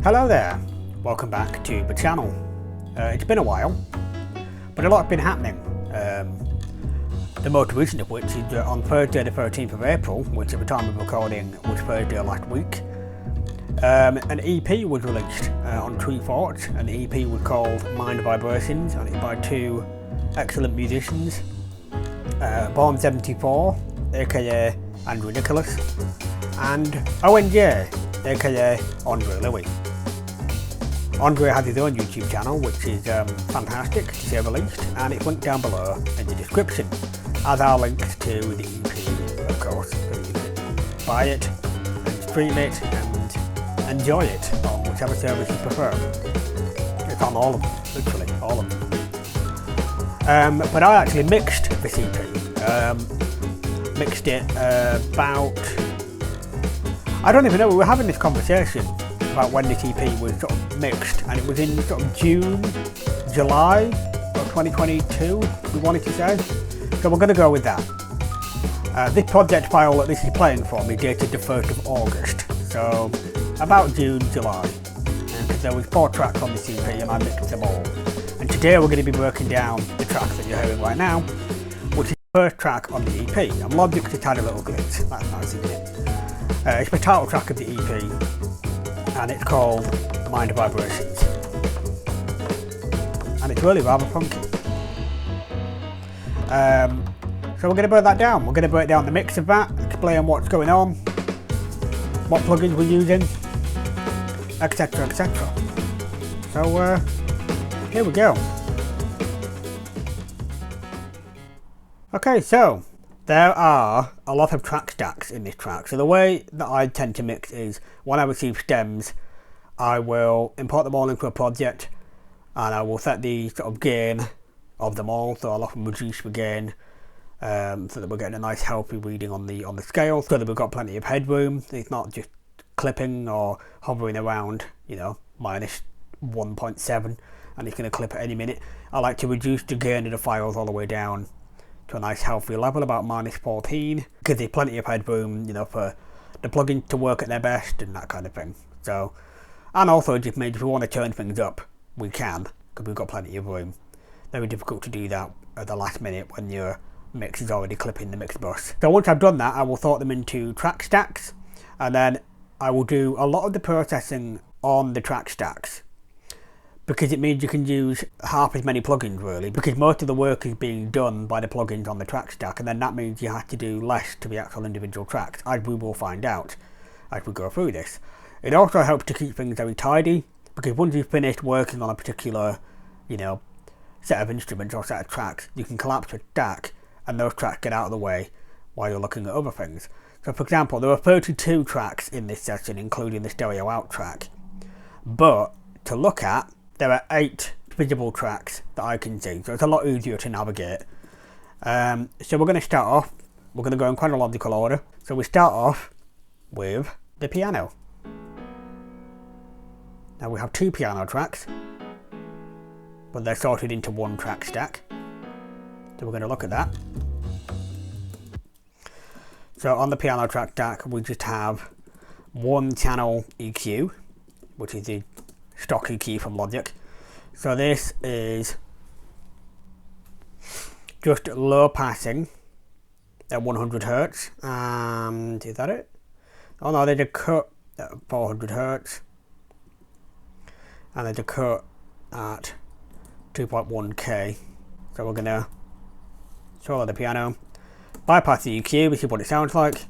Hello there, welcome back to the channel. It's been a while, but a lot's been happening. The most recent of which is on Thursday the 13th of April, which at the time of recording was Thursday last week. An EP was released on Tree Thoughts, and the EP was called Mind Vibrations, and it's by two excellent musicians, Born74, aka Andrew Nicholas, and ONJ, aka Andre Louis. Andre has his own YouTube channel, which is fantastic to say the least, and it's linked down below in the description, as are links to the EP, of course, so you can buy it and stream it and enjoy it on whichever service you prefer. It's on all of them, literally all of them. But I actually mixed this EP, mixed it about, I don't even know, we were having this conversation about when this EP was sort of mixed, and it was in sort of June, July of 2022, we wanted to say. So we're going to go with that. This project file that this is playing from is dated the 1st of August, so about June, July. Because there was 4 tracks on this EP and I mixed them all. And today we're going to be working down the tracks that you're hearing right now, which is the first track on the EP. And Logic's just had a little glitch, that's nice, isn't it? It's the title track of the EP, and it's called Mind Vibrations. And it's really rather funky. So we're going to break that down. We're going to break down the mix of that, explain what's going on, what plugins we're using, etc, etc. So here we go. Okay, so there are a lot of track stacks in this track. So the way that I tend to mix is when I receive stems, I will import them all into a project and I will set the sort of gain of them all. So I'll often reduce the gain so that we're getting a nice healthy reading on the scale, so that we've got plenty of headroom. It's not just clipping or hovering around, you know, minus 1.7 and it's going to clip at any minute. I like to reduce the gain of the files all the way down to a nice healthy level, about minus 14, because there's plenty of headroom, you know, for the plugins to work at their best and that kind of thing. So, and also it just means if we want to turn things up, we can, because we've got plenty of room. Very difficult to do that at the last minute when your mix is already clipping the mix bus. So once I've done that, I will sort them into track stacks, and then I will do a lot of the processing on the track stacks, because it means you can use half as many plugins really, because most of the work is being done by the plugins on the track stack, and then that means you have to do less to the actual individual tracks, as we will find out as we go through this. It also helps to keep things very tidy, because once you've finished working on a particular, you know, set of instruments or set of tracks, you can collapse a stack and those tracks get out of the way while you're looking at other things. So for example, there are 32 tracks in this session, including the stereo out track, but to look at, there are 8 visible tracks that I can see, so it's a lot easier to navigate. So we're going to start off, we're going to go in chronological order. So we start off with the piano. Now we have 2 piano tracks, but they're sorted into one track stack. So we're going to look at that. So on the piano track stack, we just have 1 channel EQ, which is the stock EQ from Logic. So this is just low passing at 100 Hz, and is that it? Oh no, there's a cut at 400 Hz, and there's a cut at 2.1K. So we're gonna solo the piano, bypass the EQ, this is what it sounds like.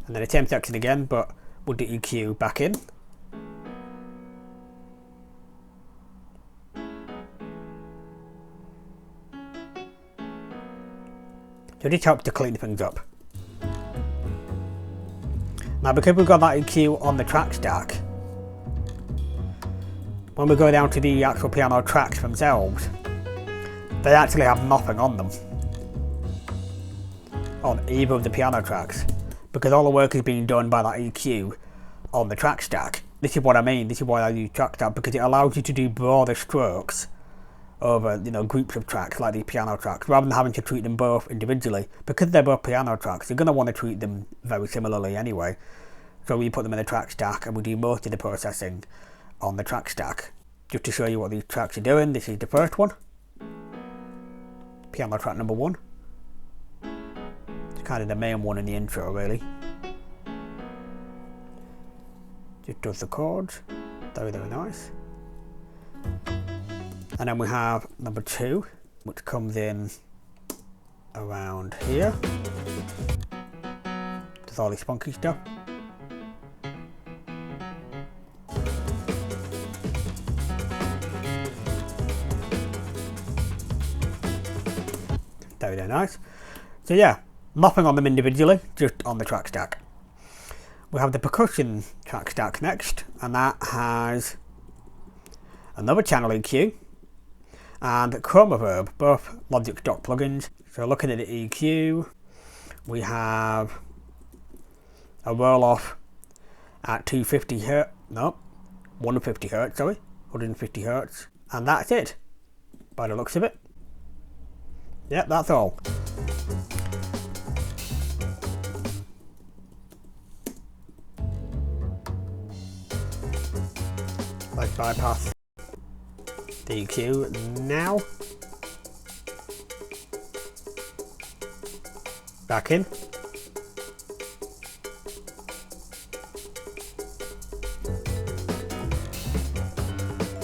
And then the same section again, but with the EQ back in. So this helps to clean things up. Now because we've got that EQ on the track stack, when we go down to the actual piano tracks themselves, they actually have nothing on them, on either of the piano tracks, because all the work is being done by that EQ on the track stack. This is what I mean, this is why I use track stack, because it allows you to do broader strokes over, you know, groups of tracks like these piano tracks, rather than having to treat them both individually. Because they're both piano tracks, you're going to want to treat them very similarly anyway. So we put them in the track stack and we do most of the processing on the track stack. Just to show you what these tracks are doing, this is the first one. Piano track number 1. It's kind of the main one in the intro, really. Just does the chords. Very, very nice. And then we have number 2, which comes in around here. Does all this funky stuff. Very, very nice. So yeah, nothing on them individually, just on the track stack. We have the percussion track stack next, and that has another channel EQ and chroma reverb, both Logic stock plugins. So looking at the EQ, we have a roll off at 250 hertz, no, 150 hertz, sorry, 150 hertz, and that's it, by the looks of it. Yep, that's all. Let's bypass the EQ now. Back in.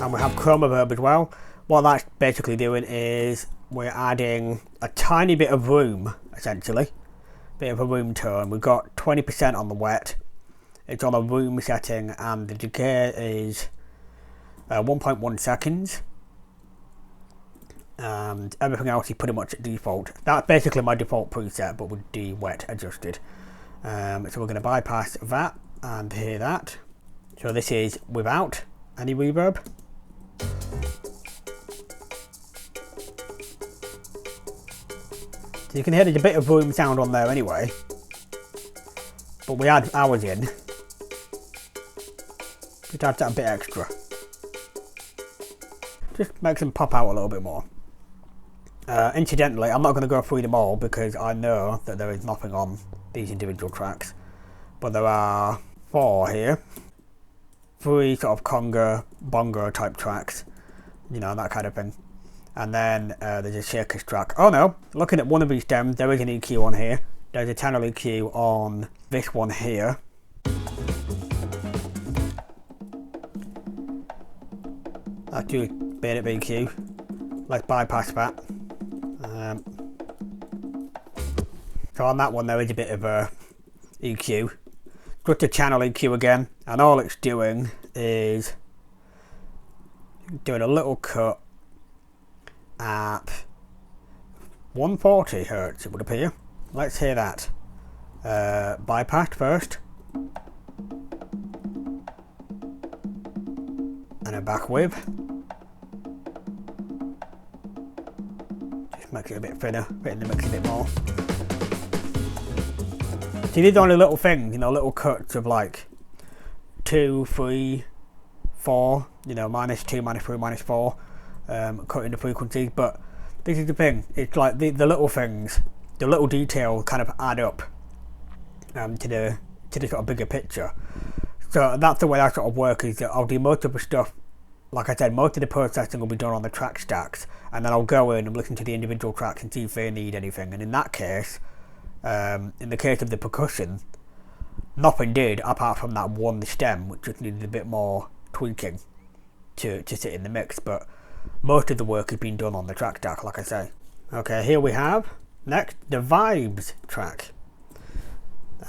And we have chroma reverb as well. What that's basically doing is we're adding a tiny bit of room, essentially. Bit of a room tone. We've got 20% on the wet. It's on a room setting and the decay is 1.1 seconds. And everything else is pretty much at default. That's basically my default preset, but with the wet adjusted. So we're going to bypass that and hear that. So this is without any reverb. So you can hear there's a bit of room sound on there anyway, but we add ours in. Just adds that a bit extra. Just makes them pop out a little bit more. Incidentally, I'm not going to go through them all because I know that there is nothing on these individual tracks, but there are 4 here. 3 sort of conga, bongo type tracks, you know, that kind of thing. And then there's a shakers track. Oh no, looking at one of these stems, there is an EQ on here. There's a channel EQ on this one here. That's just bit of EQ. Let's bypass that. So on that one there is a bit of a EQ. Just a channel EQ again, and all it's doing is doing a little cut at 140 hertz, it would appear. Let's hear that. Bypass first, and a back with. Just makes it a bit thinner, fit in the mix a bit more. See, these are only little things, you know, little cuts of like 2, 3, 4, you know, -2, -3, -4, cutting the frequencies. But this is the thing, it's like the little things, the little detail kind of add up to the sort of bigger picture. So that's the way I sort of work, is that I'll do most of the stuff, like I said, most of the processing will be done on the track stacks, and then I'll go in and listen to the individual tracks and see if they need anything. And in that case, in the case of the percussion, nothing did apart from that one stem, which just needed a bit more tweaking to sit in the mix, but most of the work has been done on the track stack, like I say. Okay, here we have next the vibes track.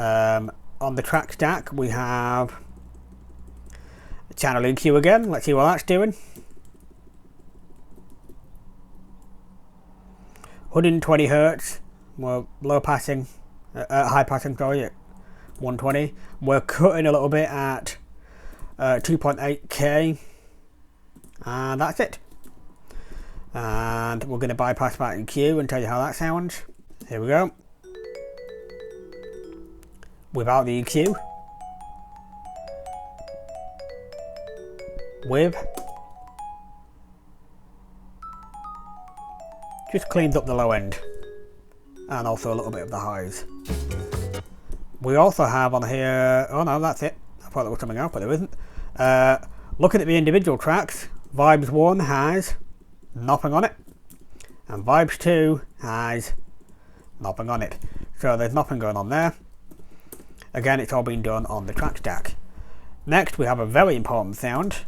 On the track stack we have channel EQ again. Let's see what that's doing. 120 hertz. We're low passing, high passing, sorry, at 120. We're cutting a little bit at 2.8k, and that's it. And we're going to bypass that EQ and tell you how that sounds. Here we go. Without the EQ. With. Just cleans up the low end. And also a little bit of the highs. We also have on here, oh no, that's it. I thought there was something else, but there isn't. Looking at the individual tracks, Vibes 1 has nothing on it. And Vibes 2 has nothing on it. So there's nothing going on there. Again, it's all been done on the track stack. Next, we have a very important sound.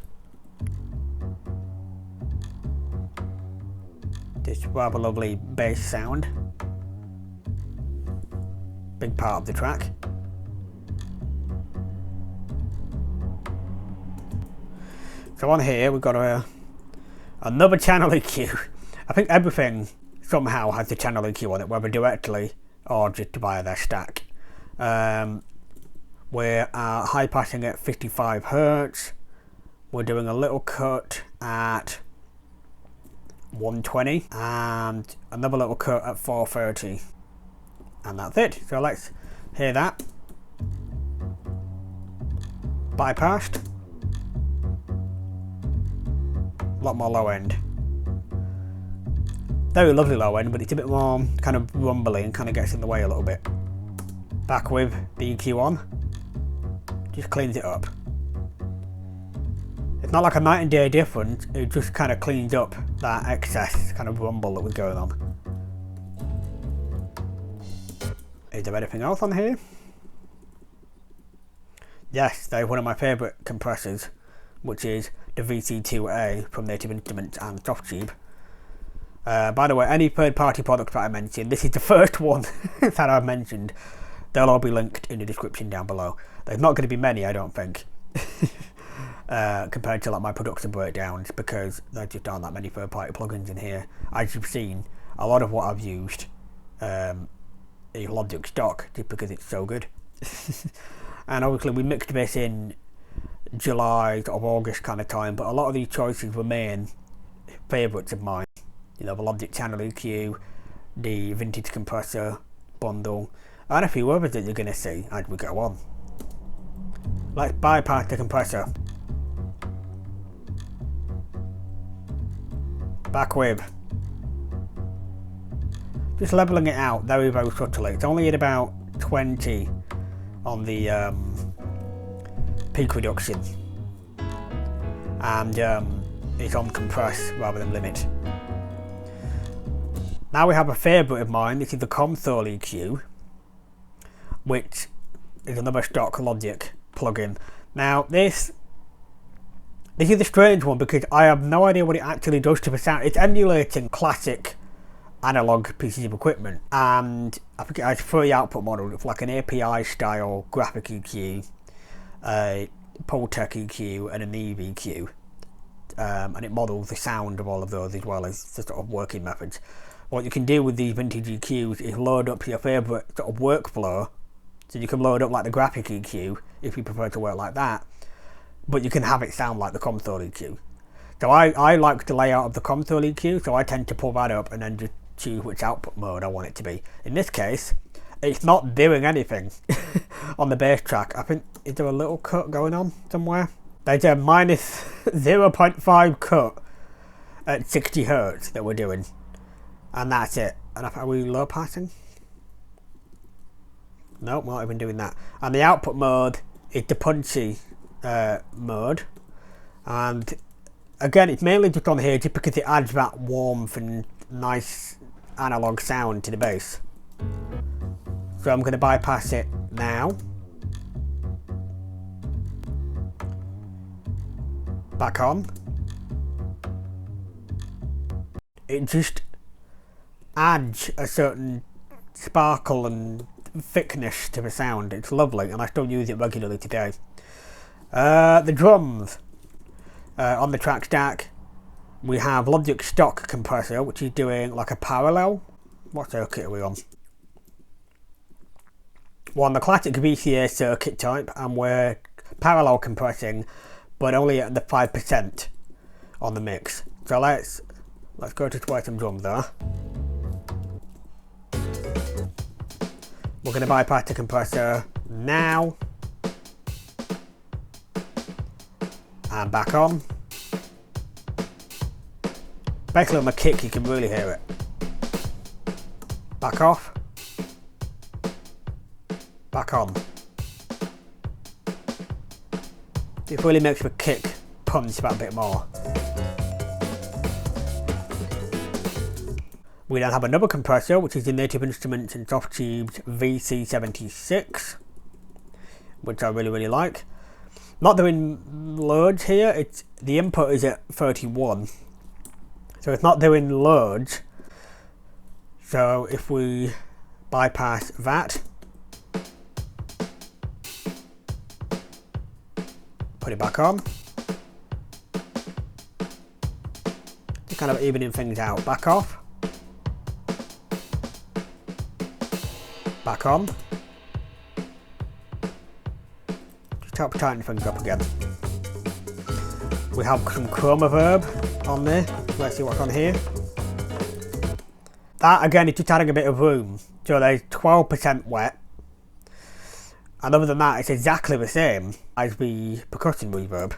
This rather lovely bass sound. Big part of the track. So on here we've got another channel EQ. I think everything somehow has a channel EQ on it, whether directly or just via their stack. We're high passing at 55 Hz. We're doing a little cut at 120 and another little cut at 430. And that's it. So let's hear that. Bypassed. A lot more low end. Very lovely low end, but it's a bit more kind of rumbly and kind of gets in the way a little bit. Back with the EQ on. Just cleans it up. It's not like a night and day difference, it just kind of cleans up that excess kind of rumble that was going on. Is there anything else on here? Yes, they're one of my favourite compressors, which is the VC2A from Native Instruments and Softube. By the way, any third-party product that I mentioned, this is the first one that I've mentioned. They'll all be linked in the description down below. There's not going to be many, I don't think, compared to like my production breakdowns, because there just aren't that many third-party plugins in here. As you've seen, a lot of what I've used is Logic stock, just because it's so good. And obviously we mixed this in July or August kind of time, but a lot of these choices remain favourites of mine. You know, the Logic Channel EQ, the Vintage Compressor bundle, and a few others that you're going to see as we go on. Let's bypass the compressor. Back with. Just levelling it out very, very subtly. It's only at about 20 on the peak reduction. And it's on compress rather than limit. Now we have a favourite of mine. This is the Console EQ, which is another stock Logic plugin. Now this is a strange one because I have no idea what it actually does to the sound. It's emulating classic analog pieces of equipment, and I think it has 3 output models. It's like an API style graphic EQ, a Pultec EQ and a Neve EQ, and it models the sound of all of those as well as the sort of working methods. What you can do with these vintage EQs is load up your favourite sort of workflow. So you can load up like the graphic EQ if you prefer to work like that, but you can have it sound like the Console EQ. So I like the layout of the Console EQ, so I tend to pull that up and then just choose which output mode I want it to be. In this case, it's not doing anything on the bass track. I think, is there a little cut going on somewhere? There's a minus 0.5 cut at 60 Hz that we're doing. And that's it. And are we low passing? Nope, we're not even doing that. And the output mode is the punchy mode. And again, it's mainly just on here just because it adds that warmth and nice analog sound to the bass. So I'm going to bypass it now. Back on. It just adds a certain sparkle and thickness to the sound. It's lovely, and I still use it regularly today. The drums on the track stack, we have Logic stock compressor, which is doing like a parallel. What circuit are we on? We're on the classic VCA circuit type, and we're parallel compressing, but only at the 5% on the mix. So let's go to where some drums are. We're going to bypass the compressor now. And back on. Basically on the kick you can really hear it. back off, back on. It really makes the kick punch that bit more. We then have another compressor, which is the Native Instruments and Soft Tubes VC76, which I really like. Not doing loads here, it's the input is at 31, so it's not doing loads. So if we bypass that, put it back on, just kind of evening things out. Back off, back on. Just help tighten things up again. We have some chroma verb on there. Let's see what's on here. That again is just adding a bit of room. So there's 12% wet. And other than that, it's exactly the same as the percussion reverb.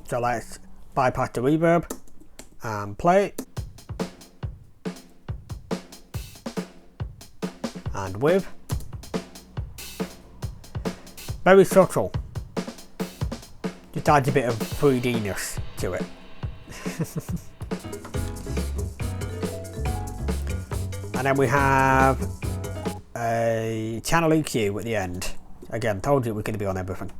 So let's bypass the reverb and play. And with. Very subtle. Just adds a bit of 3D-ness to it. And then we have a channel EQ at the end. Again, told you it was going to be on everything.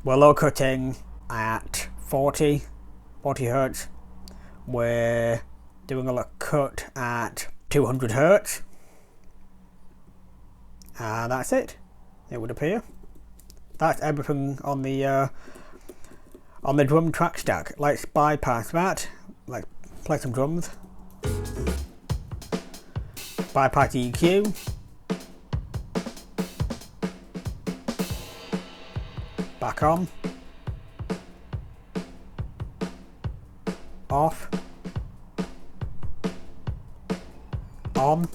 We're low cutting at 40 Hertz. We're doing a low cut at 200 Hertz. And that's it, it would appear. That's everything on the drum track stack. Let's bypass that. Let's play some drums. Bypass EQ. Back on. Off. On.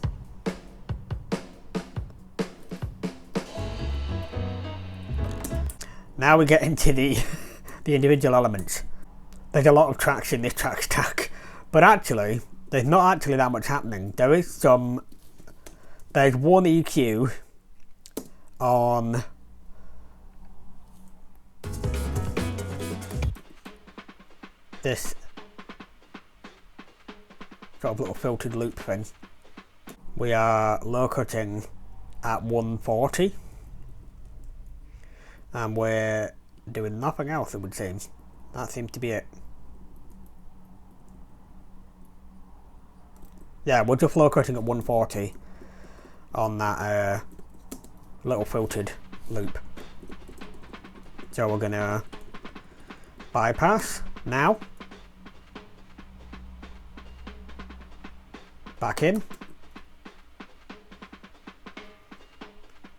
Now we get into the individual elements. There's a lot of tracks in this track stack, but actually there's not actually that much happening. There's one EQ on this sort of little filtered loop thing. We are low cutting at 140. And we're doing nothing else, it would seem. That seems to be it. Yeah, we're just low cutting at 140 on that little filtered loop. So we're gonna bypass now. Back in.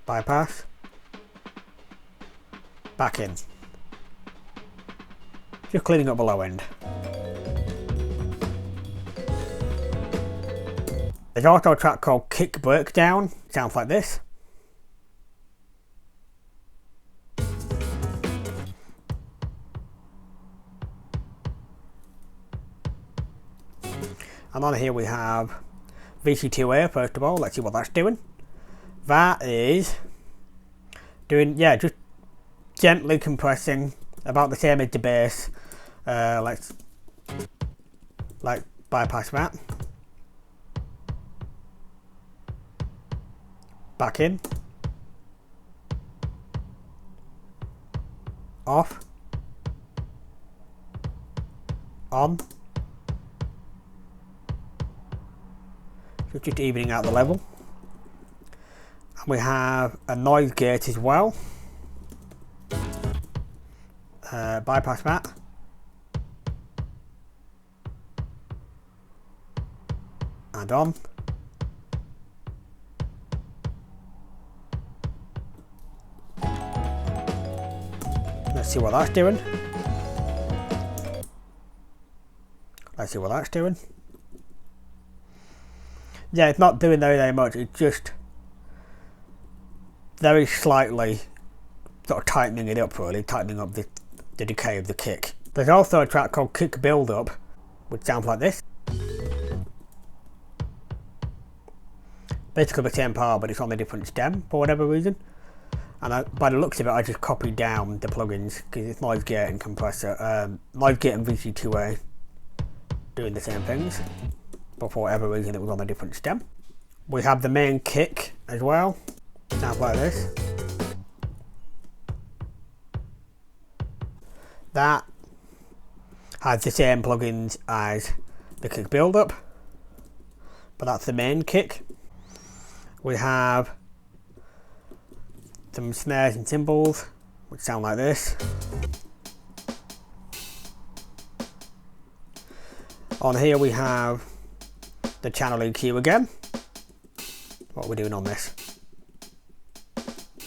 Bypass. Back in. Just cleaning up the low end. There's also a track called Kick Breakdown. Sounds like this. And on here we have VC2A first of all. Let's see what that's doing. That is doing, yeah, just gently compressing, about the same as the bass. Let's bypass that. Back in. Off. On. So just evening out the level. And we have a noise gate as well. Bypass that. And on. Let's see what that's doing. Let's see what that's doing. Yeah, it's not doing very much, it's just very slightly sort of tightening it up, really, tightening up the decay of the kick. There's also a track called Kick Build Up, which sounds like this. Basically the same part, but it's on a different stem for whatever reason. And by the looks of it, I just copied down the plugins because it's noise gate and compressor, noise gate and VC2A doing the same things, but for whatever reason it was on a different stem. We have the main kick as well, sounds like this. That has the same plugins as the kick build up, but that's the main kick. We have some snares and cymbals which sound like this. On here we have the channel EQ again. What are we doing on this?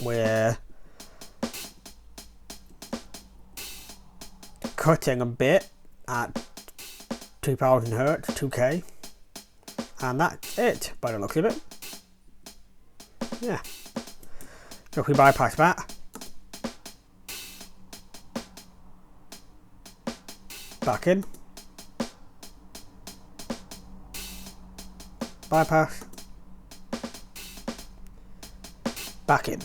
We're cutting a bit at 2000 Hz, 2K, and that's it by the looks of it. Yeah. So if we bypass that, back in, bypass, back in.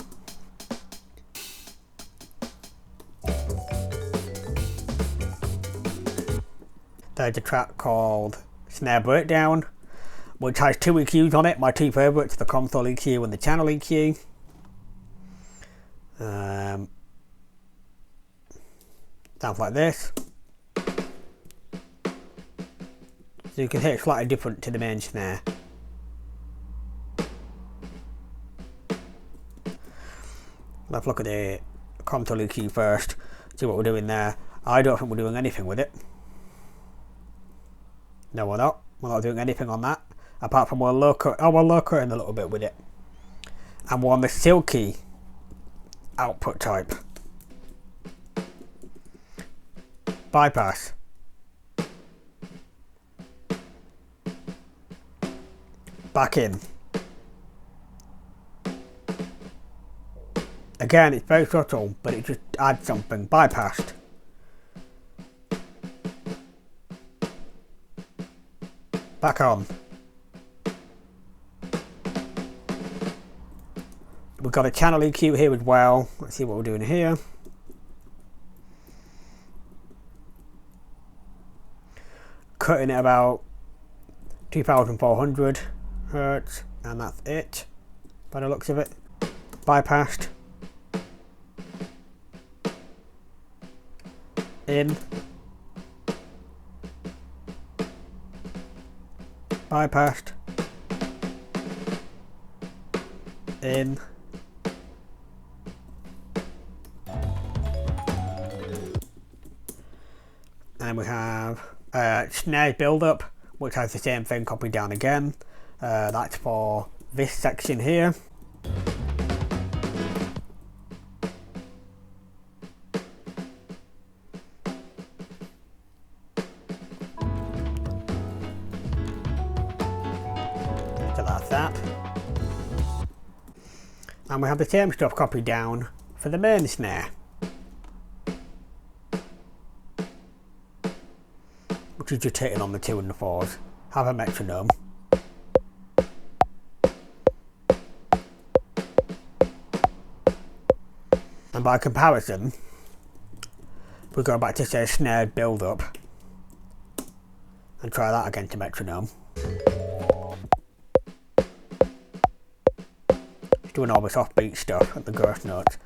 There's a track called Snare Breakdown, which has two EQs on it, my two favourites, the console EQ and the channel EQ. Sounds like this. So you can hear it slightly different to the main snare. Let's look at the console EQ first, see what we're doing there. I don't think we're doing anything with it. No, we're not. We're not doing anything on that, apart from we're low cutting a little bit with it. And we're on the silky output type. Bypass. Back in. Again, it's very subtle, but it just adds something. Bypassed. Back on. We've got a channel EQ here as well. Let's see what we're doing here. Cutting it about 2400 Hz, and that's it by the looks of it. Bypassed. In. Bypassed. In. And we have snare build up, which has the same thing copied down again. That's for this section here. So that's that. And we have the same stuff copied down for the main snare, which is just hitting on the 2 and the 4s. Have a metronome. And by comparison, we go back to say snare build up and try that again to metronome. It's doing all this offbeat stuff at the ghost notes.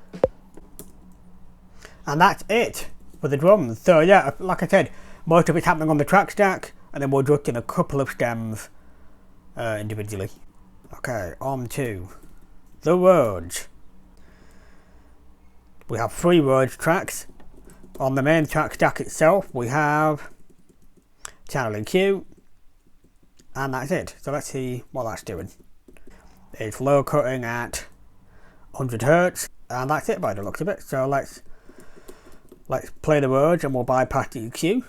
And that's it for the drums. So yeah, like I said, most of it's happening on the track stack, and then we're adjusting a couple of stems individually. Okay, on to the Rhodes. We have 3 Rhodes tracks. On the main track stack itself, we have channel EQ, and that's it. So let's see what that's doing. It's low cutting at 100 Hz, and that's it by the looks of it. So let's play the Rhodes, and we'll bypass the EQ.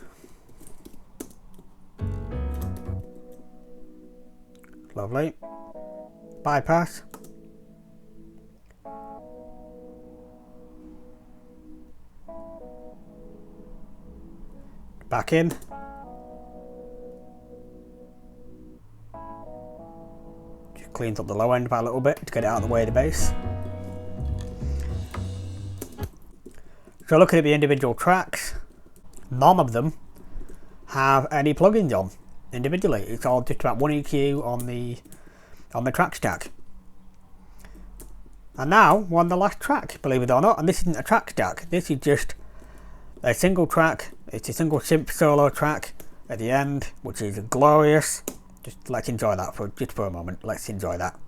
Lovely. Bypass. Back in. Just cleans up the low end by a little bit to get it out of the way of the bass. So looking at the individual tracks, none of them have any plugins on individually. It's all just about one EQ on the track stack. And now we're on the last track, believe it or not, and this isn't a track stack. This is just a single track. It's a single synth solo track at the end, which is glorious. Just let's enjoy that for a moment. Let's enjoy that.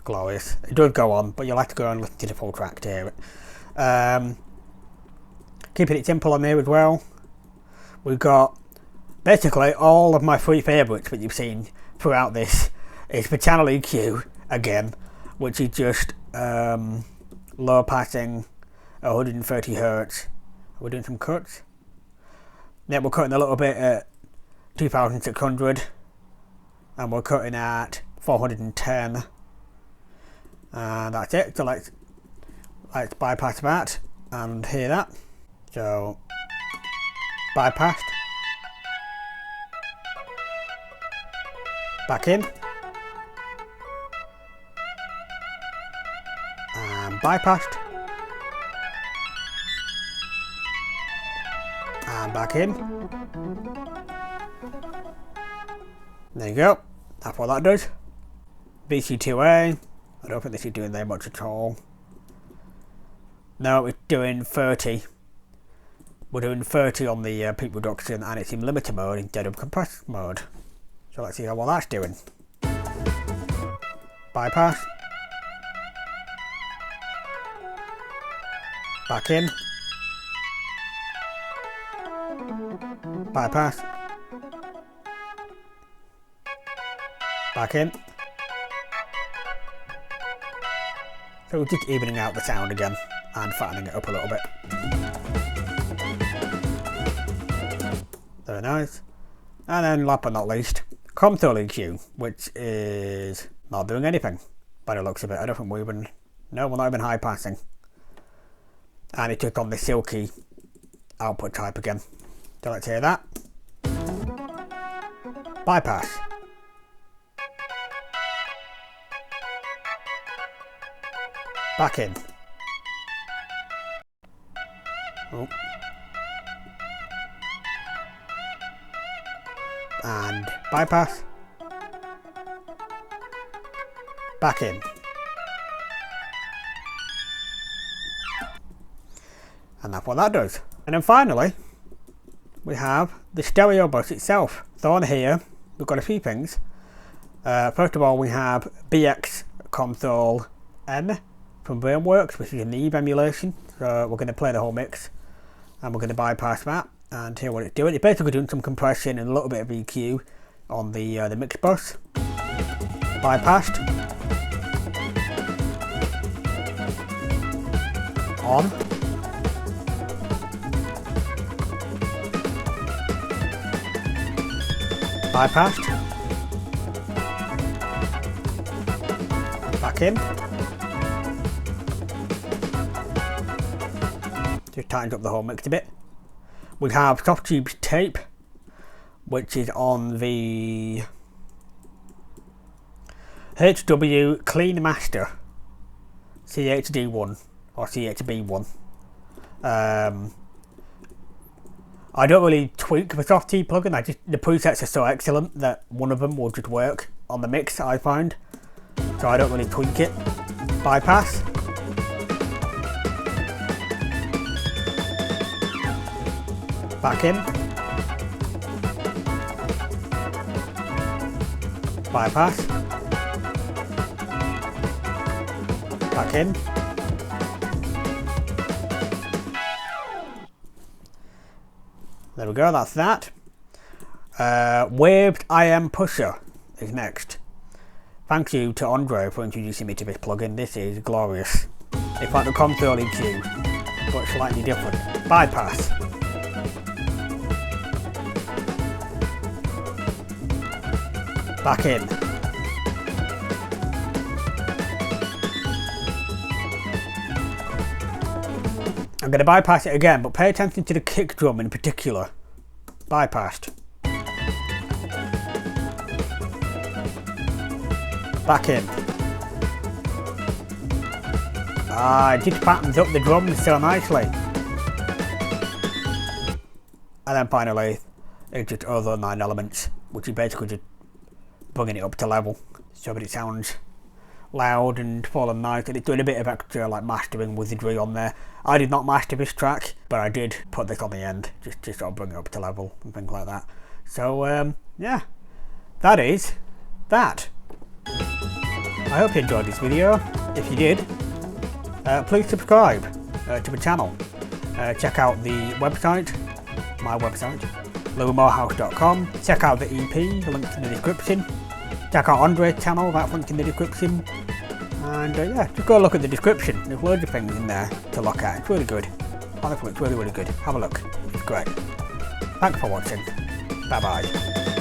Glorious. It does go on, but you'll have to go and listen to the full track to hear it. Keeping it simple on here as well. We've got basically all of my three favourites that you've seen throughout this is the channel EQ again, which is just low passing 130 Hz. We're doing some cuts. Yeah, we're cutting a little bit at 2600 and we're cutting at 410. And that's it. So let's bypass that and hear that. So bypassed, back in, and bypassed, and back in. There you go. That's what that does. BC2A. I don't think this is doing that much at all. No, it's doing 30. We're doing 30 on the peak reduction and it's in limiter mode instead of compressed mode. So let's see how well that's doing. Bypass. Back in. Bypass. Back in. So we're just evening out the sound again and fattening it up a little bit. Very nice. And then last but not least, console EQ, which is not doing anything by the looks of it. I don't think we're not even high passing. And it took on the silky output type again. So let's hear that. Bypass. Back in. Oh. And bypass. Back in. And that's what that does. And then finally, we have the stereo bus itself. So on here, we've got a few things. First of all, we have BX console N from Brainworks, which is a Neve emulation. So we're going to play the whole mix and we're going to bypass that and hear what it's doing. It's basically doing some compression and a little bit of EQ on the mix bus. Bypassed. On. Bypassed. Back in. Just tightened up the whole mix a bit. We have Soft Tube's tape, which is on the HW Clean Master CHD1 or CHB1. I don't really tweak the Soft Tube plugin. The presets are so excellent that one of them will just work on the mix, I find. So I don't really tweak it. Bypass. Back in. Bypass. Back in. There we go, that's that. Waved IM Pusher is next. Thank you to Andre for introducing me to this plugin. This is glorious. It's like the console EQ, but slightly different. Bypass. Back in. I'm going to bypass it again, but pay attention to the kick drum in particular. Bypassed. Back in. It just patterns up the drums so nicely. And then finally, it's just other 9 elements, which is basically just bringing it up to level so that it sounds loud and full and nice, and it's doing a bit of extra like mastering wizardry on there. I did not master this track, but I did put this on the end just to sort of bring it up to level and things like that. So yeah, that is that. I hope you enjoyed this video. If you did, please subscribe to the channel. Check out the website, my website, louismorehouse.com. Check out the EP, the link's in the description. Check out Andre's channel, that link's in the description. And yeah, just go look at the description. There's loads of things in there to look at. It's really good. Honestly, it's really, really good. Have a look. It's great. Thanks for watching. Bye bye.